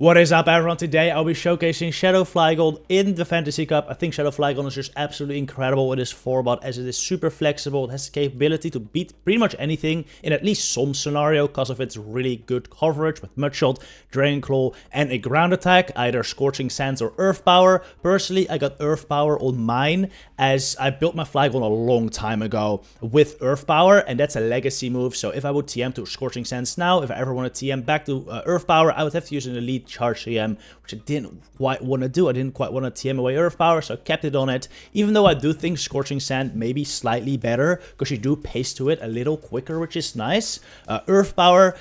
What is up, everyone? Today I'll be showcasing Shadow Flygon in the Fantasy Cup. I think Shadow Flygon is just absolutely incredible with this 4-bot, as it is super flexible. It has the capability to beat pretty much anything in at least some scenario because of its really good coverage with Mudshot, Dragon Claw, and a ground attack, either Scorching Sands or Earth Power. Personally, I got Earth Power on mine as I built my Flygon a long time ago with Earth Power, and that's a legacy move. So if I would TM to Scorching Sands now, if I ever want to TM back to Earth Power, I would have to use an elite charge TM, which I didn't quite want to do. I didn't quite want to TM away Earth Power, so I kept it on it. Even though I do think Scorching Sand may be slightly better, because you do pace to it a little quicker, which is nice. Earth Power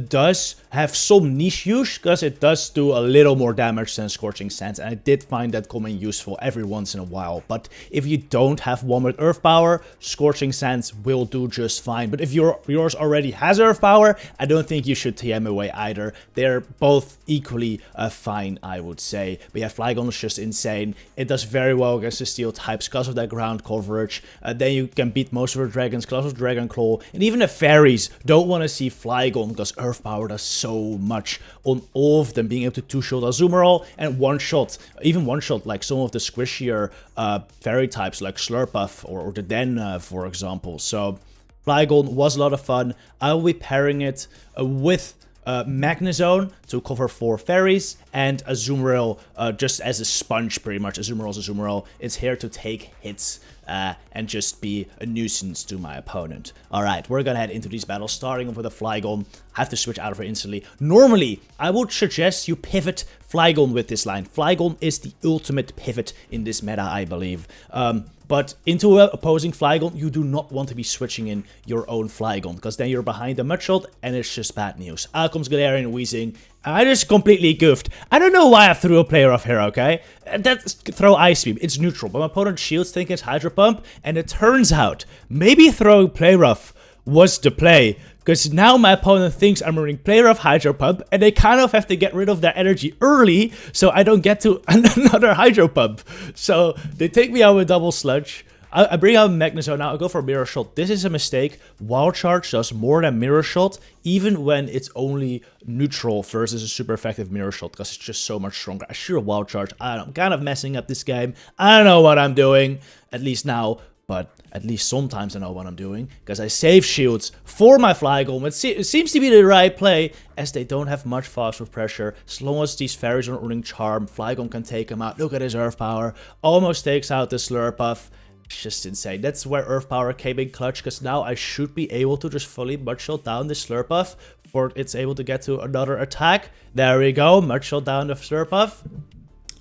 does have some niche use, because it does do a little more damage than Scorching Sands, and I did find that coming useful every once in a while. But if you don't have one with Earth Power, Scorching Sands will do just fine. But if yours already has Earth Power, I don't think you should TM away either. They're both equally fine, I would say. But yeah, Flygon is just insane. It does very well against the steel types because of that ground coverage. Then you can beat most of the dragons because of Dragon Claw. And even the fairies don't want to see Flygon because Earth Power does so much on all of them, being able to two-shot Azumarill and one-shot, even one-shot like some of the squishier fairy types like Slurpuff or the Den, for example. So Flygon was a lot of fun. I will be pairing it with Magnezone to cover 4 fairies, and Azumarill just as a sponge, pretty much. Azumarill. It's here to take hits and just be a nuisance to my opponent. Alright, we're gonna head into these battles, starting off with a Flygon. I have to switch out of it instantly. Normally, I would suggest you pivot Flygon with this line. Flygon is the ultimate pivot in this meta, I believe. But into an opposing Flygon, you do not want to be switching in your own Flygon, because then you're behind the Mudshot, and it's just bad news. Out comes Galarian Weezing. I just completely goofed. I don't know why I threw a player off here, okay? That's throw Ice Beam. It's neutral, but my opponent shields thinking it's Hydro Pump, and it turns out maybe throwing Play Rough was the play, because now my opponent thinks I'm running Play Rough, Hydro Pump, and they kind of have to get rid of their energy early so I don't get to another Hydro Pump. So they take me out with Double Sludge. I bring out Magnezone now. I go for Mirror Shot. This is a mistake. Wild Charge does more than Mirror Shot, even when it's only neutral versus a super effective Mirror Shot, because it's just so much stronger. I should have Wild Charge. I'm kind of messing up this game. I don't know what I'm doing, at least now. But at least sometimes I know what I'm doing, because I save shields for my Flygon. It seems to be the right play, as they don't have much fast with pressure. As long as these fairies are not running Charm, Flygon can take them out. Look at his Earth Power. Almost takes out the Slurpuff. It's just insane. That's where Earth Power came in clutch, because now I should be able to just fully Mudshot down the Slurpuff before it's able to get to another attack. There we go. Mudshot down the Slurpuff.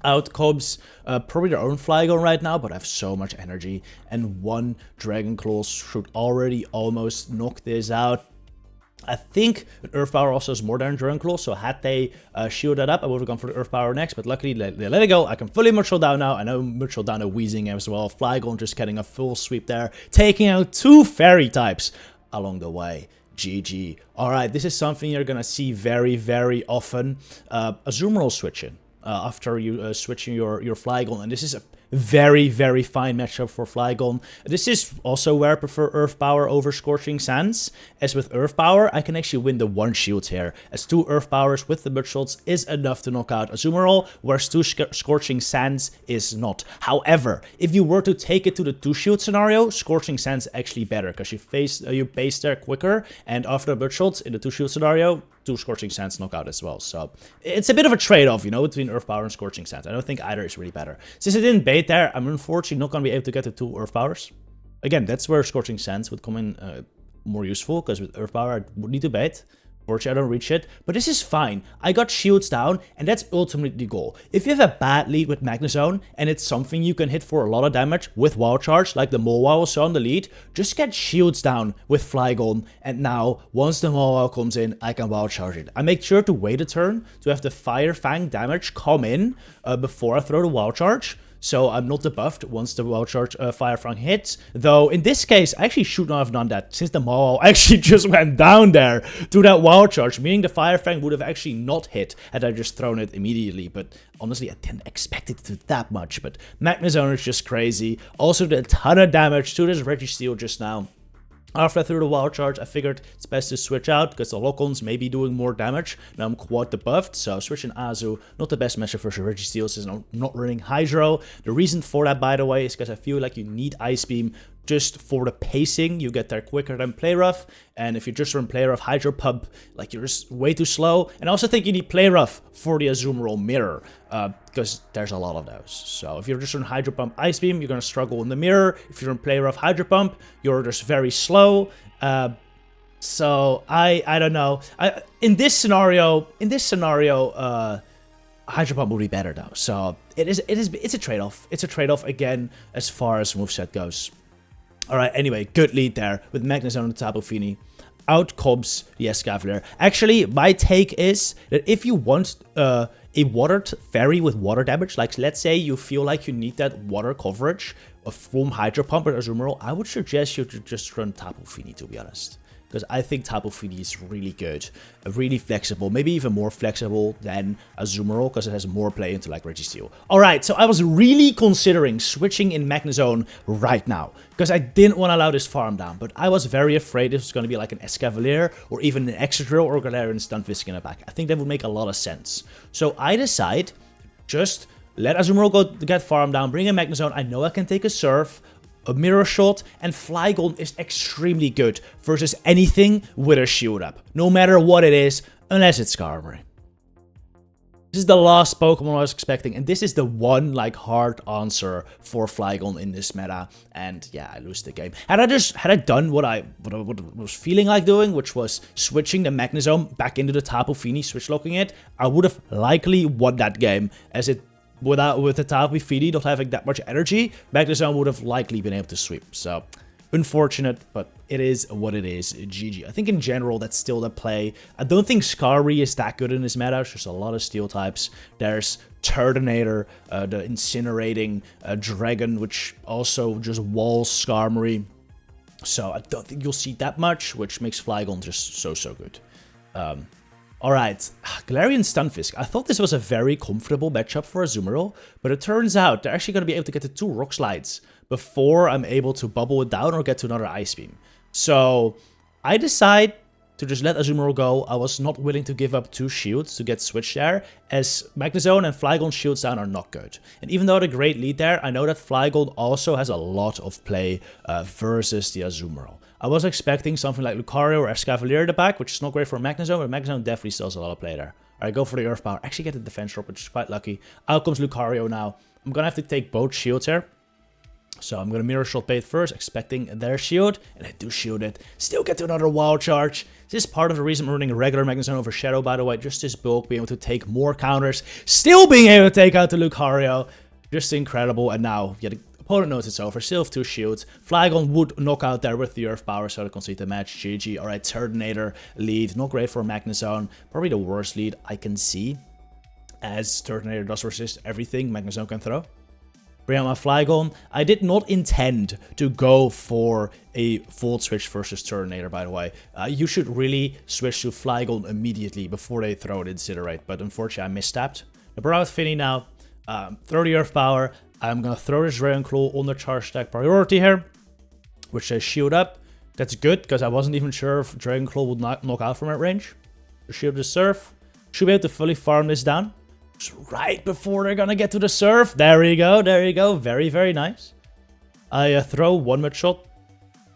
Out comes probably their own Flygon right now, but I have so much energy, and one Dragon Claw should already almost knock this out. I think Earth Power also has more than Dragon Claw, so had they shielded that up, I would have gone for the Earth Power next, but luckily they let it go. I can fully Mudshot down now. I know Mudshot down a Weezing as well. Flygon just getting a full sweep there, taking out 2 fairy types along the way. GG. Alright, this is something you're gonna see very, very often. Azumarill switching. After you switching your Flygon, and this is a very, very fine matchup for Flygon. This is also where I prefer Earth Power over Scorching Sands, as with Earth Power I can actually win the 1 shield here, as 2 Earth Powers with the Mudshots is enough to knock out Azumarill, whereas 2 Scorching Sands is not. However, if you were to take it to the 2 shield scenario, Scorching Sands is actually better, because you base there quicker, and after the Mudshots in the 2 shield scenario, 2 Scorching Sands knock out as well. So it's a bit of a trade-off, you know, between Earth Power and Scorching Sands. I don't think either is really better. Since I didn't bait there, I'm unfortunately not going to be able to get the 2 Earth Powers. Again, that's where Scorching Sands would come in more useful, because with Earth Power I would need to bait. Unfortunately, I don't reach it, but this is fine. I got shields down, and that's ultimately the goal. If you have a bad lead with Magnezone, and it's something you can hit for a lot of damage with Wild Charge, like the Mawile saw on the lead, just get shields down with Flygon, and now, once the Mawile comes in, I can Wild Charge it. I make sure to wait a turn to have the Fire Fang damage come in before I throw the Wild Charge, so I'm not debuffed once the Wild Charge Fire Fang hits. Though, in this case, I actually should not have done that, since the Mawile actually just went down there to that Wild Charge, meaning the Fire Fang would have actually not hit had I just thrown it immediately. But honestly, I didn't expect it to do that much. But Magnezone is just crazy. Also did a ton of damage to this Registeel just now. After I threw the Wild Charge, I figured it's best to switch out because the lock-ons may be doing more damage. Now I'm quite debuffed, so switching Azu, not the best matchup for Registeel since I'm not running Hydro. The reason for that, by the way, is because I feel like you need Ice Beam just for the pacing. You get there quicker than Play Rough, and if you just run Play Rough, Hydro Pump, like you're just way too slow. And I also think you need Play Rough for the Azumarill Mirror, because there's a lot of those. So if you're just on Hydro Pump Ice Beam, you're gonna struggle in the mirror. If you're on Play Rough Hydro Pump, you're just very slow. So I don't know. In this scenario, Hydro Pump would be better though. So it's a trade-off. It's a trade-off again as far as moveset goes. Alright, anyway, good lead there with Magnezone and Tapu Fini. Out comes the Escavalier. Actually, my take is that if you want a watered fairy with water damage, like let's say you feel like you need that water coverage from Hydro Pump or Azumarill, I would suggest you to just run Tapu Fini, to be honest. Because I think Tapu Fini is really good, really flexible, maybe even more flexible than Azumarill because it has more play into like Registeel. Alright, so I was really considering switching in Magnezone right now because I didn't want to allow this farm down, but I was very afraid this was going to be like an Escavalier or even an Excadrill or Galarian Stunfisk in the back. I think that would make a lot of sense. So I decide just let Azumarill go get farm down, bring in Magnezone. I know I can take a Surf, a Mirror Shot, and Flygon is extremely good versus anything with a shield up. No matter what it is, unless it's Skarmory. This is the last Pokemon I was expecting, and this is the one, like, hard answer for Flygon in this meta. And yeah, I lose the game. Had I done what I was feeling like doing, which was switching the Magnezone back into the Tapu Fini, switch locking it, I would have likely won that game, as it with the Tapu Fini not having that much energy, Magnezone would have likely been able to sweep. So, unfortunate, but it is what it is. GG. I think in general, that's still the play. I don't think Skarmory is that good in this meta. There's just a lot of steel types. There's Turtonator, the incinerating dragon, which also just walls Skarmory. So, I don't think you'll see that much, which makes Flygon just so good. Alright, Galarian Stunfisk. I thought this was a very comfortable matchup for Azumarill, but it turns out they're actually going to be able to get to 2 Rock Slides before I'm able to bubble it down or get to another Ice Beam. So, I decide to just let Azumarill go. I was not willing to give up 2 shields to get switched there, as Magnezone and Flygon shields down are not good. And even though the great lead there, I know that Flygon also has a lot of play versus the Azumarill. I was expecting something like Lucario or Escavalier at the back, which is not great for Magnezone, but Magnezone definitely still has a lot of play there. Alright, go for the Earth Power. Actually get the defense drop, which is quite lucky. Out comes Lucario now. I'm gonna have to take both shields here. So I'm gonna Mirror Shot bait first, expecting their shield, and I do shield it. Still get to another Wild Charge. This is part of the reason I'm running a regular Magnezone over Shadow, by the way. Just this bulk, being able to take more counters. Still being able to take out the Lucario. Just incredible. And now, yeah, the opponent knows it's over. Still have 2 shields. Flygon would knock out there with the Earth Power, so to concede the match. GG. Alright, Turtonator lead. Not great for Magnezone. Probably the worst lead I can see, as Turtonator does resist everything Magnezone can throw. Bring out my Flygon. I did not intend to go for a Volt Switch versus Turtonator, by the way. You should really switch to Flygon immediately before they throw it Incinerate, but unfortunately I misstepped. I brought out Finny now. Throw the Earth Power. I'm gonna throw this Dragon Claw on the charge attack priority here, which says shield up. That's good, because I wasn't even sure if Dragon Claw would not knock out from that range. Shield the Surf. Should be able to fully farm this down. Just right before they're gonna get to the Surf. There you go, there you go. Very nice. I throw 1 shot.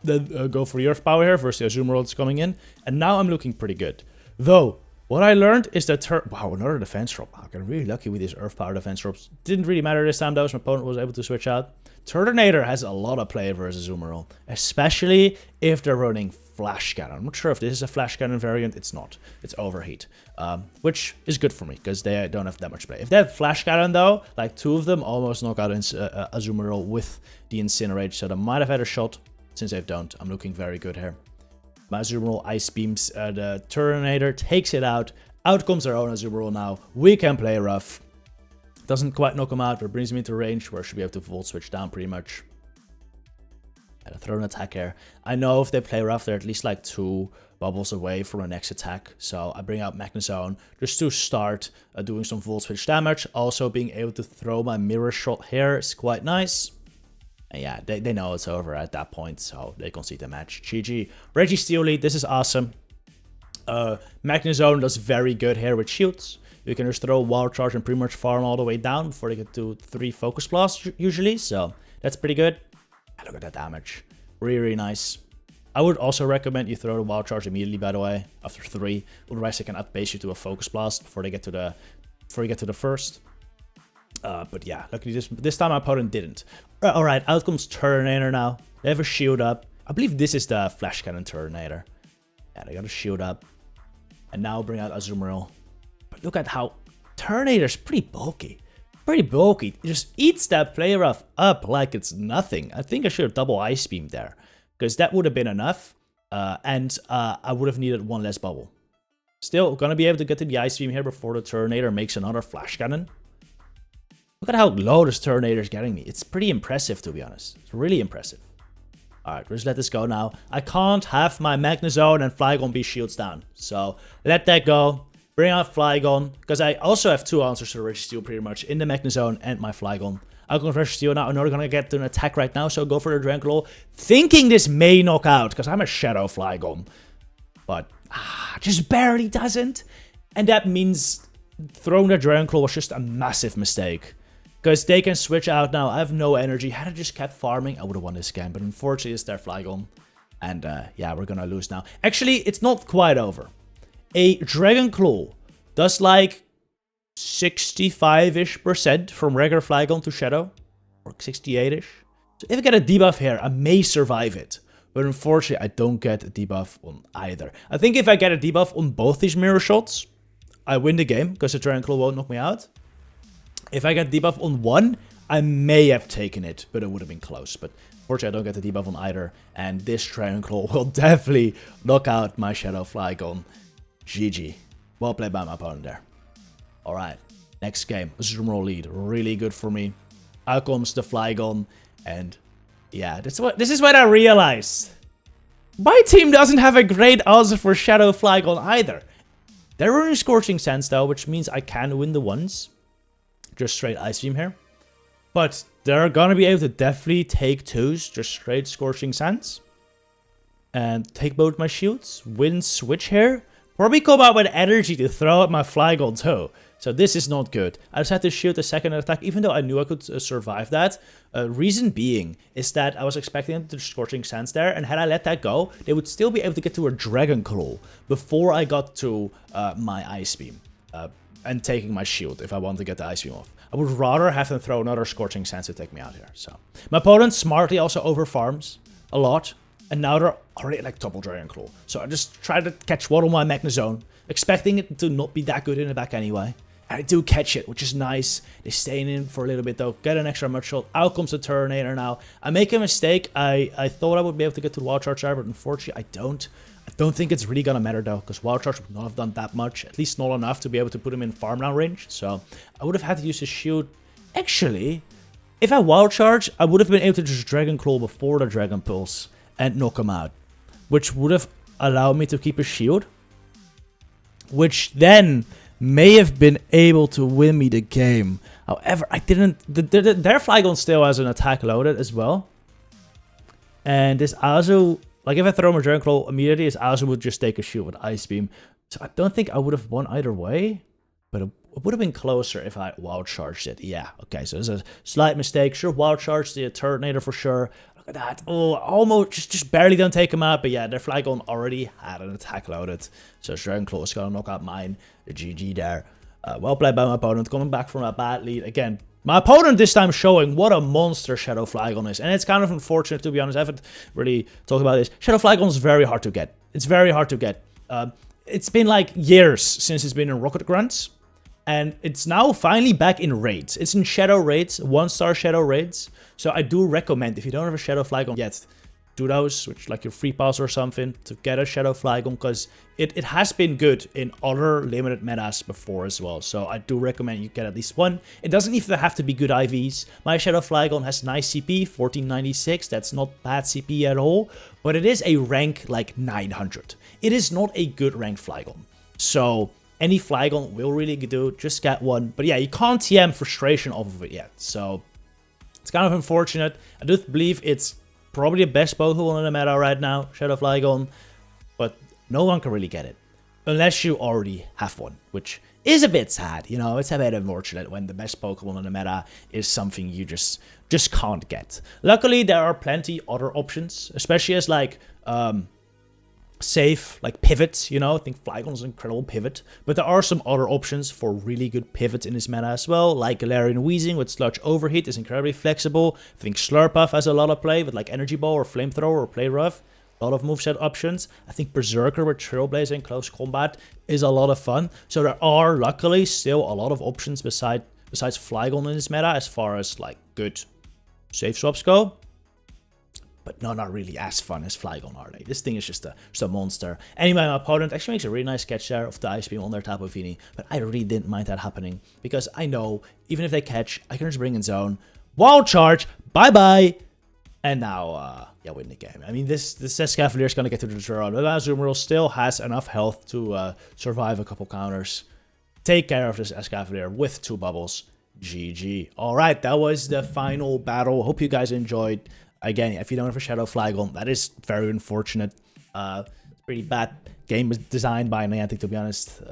Then go for the Earth Power here versus the Azumarill that's coming in. And now I'm looking pretty good. Though, what I learned is that wow, another defense drop. I got really lucky with these Earth Power defense drops. Didn't really matter this time though, as my opponent was able to switch out. Turtonator has a lot of play versus Azumarill, especially if they're running Flash Cannon. I'm not sure if this is a Flash Cannon variant. It's not. It's Overheat, which is good for me because they don't have that much play. If they have Flash Cannon though, like 2 of them almost knock out Azumarill with the Incinerate, so they might have had a shot. Since they don't, I'm looking very good here. My Azumarill Ice Beams the Turtonator, takes it out. Out comes our own Azumarill now. We can play rough. Doesn't quite knock him out, but brings me into range where I should be able to Volt Switch down pretty much. And I throw an attack here. I know if they play rough, they're at least like 2 bubbles away from the next attack. So I bring out Magnezone just to start doing some Volt Switch damage. Also being able to throw my Mirror Shot here is quite nice. And yeah, they know it's over at that point, so they concede the match. GG. Registeel lead, this is awesome. Magnezone does very good here with shields. You can just throw Wild Charge and pretty much farm all the way down before they get to 3 Focus Blasts usually, so that's pretty good. Look at that damage. Really, really nice. I would also recommend you throw the Wild Charge immediately, by the way, after 3. Otherwise, they can outpace you to a Focus Blast before they get to the first. But yeah, luckily this time my opponent didn't. Alright, out comes Turtonator now. They have a shield up. I believe this is the Flash Cannon Turtonator. Yeah, they got a shield up. And now bring out Azumarill. But look at how Turtonator's pretty bulky. Pretty bulky. It just eats that player up like it's nothing. I think I should have double Ice Beam there. Because that would have been enough. And I would have needed 1 less bubble. Still, gonna be able to get to the Ice Beam here before the Turtonator makes another Flash Cannon. Look at how low this Turtonator is getting me. It's pretty impressive, to be honest. It's really impressive. Alright, let's let this go now. I can't have my Magnezone and Flygon be shields down. So, let that go. Bring out Flygon. Because I also have 2 answers to Registeel pretty much. In the Magnezone and my Flygon. I'll go for Registeel now. I know they're going to get to an attack right now. So, go for the Dragon Claw. Thinking this may knock out. Because I'm a Shadow Flygon. But, just barely doesn't. And that means throwing the Dragon Claw was just a massive mistake. Because they can switch out now. I have no energy. Had I just kept farming, I would have won this game. But unfortunately, it's their Flygon. And yeah, we're going to lose now. Actually, it's not quite over. A Dragon Claw does like 65-ish% from regular Flygon to Shadow. Or 68-ish. So if I get a debuff here, I may survive it. But unfortunately, I don't get a debuff on either. I think if I get a debuff on both these mirror shots, I win the game. Because the Dragon Claw won't knock me out. If I get debuff on one, I may have taken it, but it would have been close. But fortunately, I don't get the debuff on either. And this Dragon Claw will definitely knock out my Shadow Flygon. GG. Well played by my opponent there. Alright, next game. Azumarill lead. Really good for me. Out comes the Flygon. And yeah, this is what I realized. My team doesn't have a great answer for Shadow Flygon either. They're running Scorching Sands though, which means I can win the ones. Just straight Ice Beam here. But they're gonna be able to definitely take 2s. Just straight Scorching Sands. And take both my shields. Win switch here. Probably come out with energy to throw at my Flygon too. So this is not good. I just had to shield the second attack, even though I knew I could survive that. Reason being is that I was expecting them to Scorching Sands there. And had I let that go, they would still be able to get to a Dragon Claw before I got to my Ice Beam. And taking my shield if I want to get the Ice Beam off. I would rather have them throw another Scorching Sands to take me out here. So my opponent smartly also overfarms a lot. And now they're already like double Dragon Claw. So I just try to catch one on my Magnezone. Expecting it to not be that good in the back anyway. And I do catch it, which is nice. They stay in for a little bit though. Get an extra mud shot. Out comes the Turtonator now. I make a mistake. I thought I would be able to get to the Wild Charge there, but unfortunately I don't. I don't think it's really gonna matter though, because Wild Charge would not have done that much. At least not enough to be able to put him in farm down range. So I would have had to use his shield. Actually, if I Wild Charge, I would have been able to just Dragon Claw before the Dragon Pulse and knock him out. Which would have allowed me to keep a shield. Which then may have been able to win me the game. However, I didn't. Their Flygon still has an attack loaded as well. And this Azu, like if I throw my Dragon Claw immediately, this Azu would just take a shield with Ice Beam. So I don't think I would have won either way. But it would have been closer if I Wild Charged it. Yeah, okay, so there's a slight mistake. Sure, Wild Charged the Turtonator for sure. Look at that. Oh, almost, just barely don't take him out. But yeah, their Flygon already had an attack loaded. So Dragon Claw is going to knock out mine. The GG there. Well played by my opponent. Coming back from a bad lead. Again, my opponent this time showing what a monster Shadow Flygon is. And it's kind of unfortunate, to be honest. I haven't really talked about this. Shadow Flygon is very hard to get. It's very hard to get. It's been like years since it's been in Rocket Grunts. And it's now finally back in raids. It's in Shadow raids, 1-star Shadow raids. So I do recommend, if you don't have a Shadow Flygon yet, do those, which like your free pass or something, to get a Shadow Flygon, because it has been good in other limited metas before as well. So I do recommend you get at least one. It doesn't even have to be good IVs. My Shadow Flygon has nice CP, 1496. That's not bad CP at all, but it is a rank like 900. It is not a good ranked Flygon. So any Flygon will really do, just get one. But yeah, you can't TM frustration off of it yet. So It's kind of unfortunate. I do believe it's probably the best Pokemon in the meta right now, Shadow Flygon, but no one can really get it. Unless you already have one, which is a bit sad, you know, it's a bit unfortunate when the best Pokemon in the meta is something you just can't get. Luckily, there are plenty other options, especially as like, safe, like pivots, you know, I think Flygon is an incredible pivot, but there are some other options for really good pivots in this meta as well, like Galarian Weezing with Sludge Overheat is incredibly flexible. I think Slurpuff has a lot of play with like Energy Ball or Flamethrower or Play Rough. A lot of moveset options. I think Berserker with Trailblazer in close combat is a lot of fun. So there are luckily still a lot of options besides Flygon in this meta as far as like good safe swaps go. But no, not really as fun as Flygon, are they? This thing is just a monster. Anyway, my opponent actually makes a really nice catch there of the Ice Beam on their Tapu Fini, but I really didn't mind that happening because I know even if they catch, I can just bring in Zone, Wild Charge, bye-bye, and now, yeah, win the game. I mean, this Escavalier is going to get to the draw, but Azumarill still has enough health to survive a couple counters. Take care of this Escavalier with 2 bubbles. GG. Alright, that was the final battle. Hope you guys enjoyed. Again, if you don't have a Shadow Flygon, that is very unfortunate. It's pretty bad. Game was designed by Niantic, to be honest.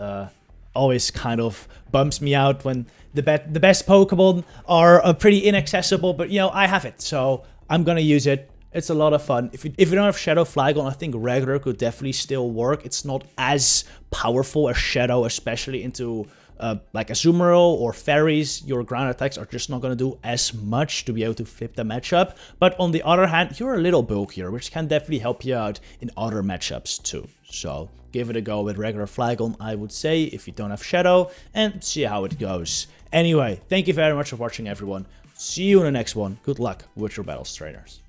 Always kind of bumps me out when the best Pokemon are pretty inaccessible, but you know, I have it, so I'm gonna use it. It's a lot of fun. If you don't have Shadow Flygon, I think regular could definitely still work. It's not as powerful as Shadow, especially into like Azumarill or Fairies. Your ground attacks are just not going to do as much to be able to flip the matchup. But on the other hand, you're a little bulkier, which can definitely help you out in other matchups too. So give it a go with regular Flygon, I would say, if you don't have Shadow, and see how it goes. Anyway, thank you very much for watching, everyone. See you in the next one. Good luck with your battles, trainers.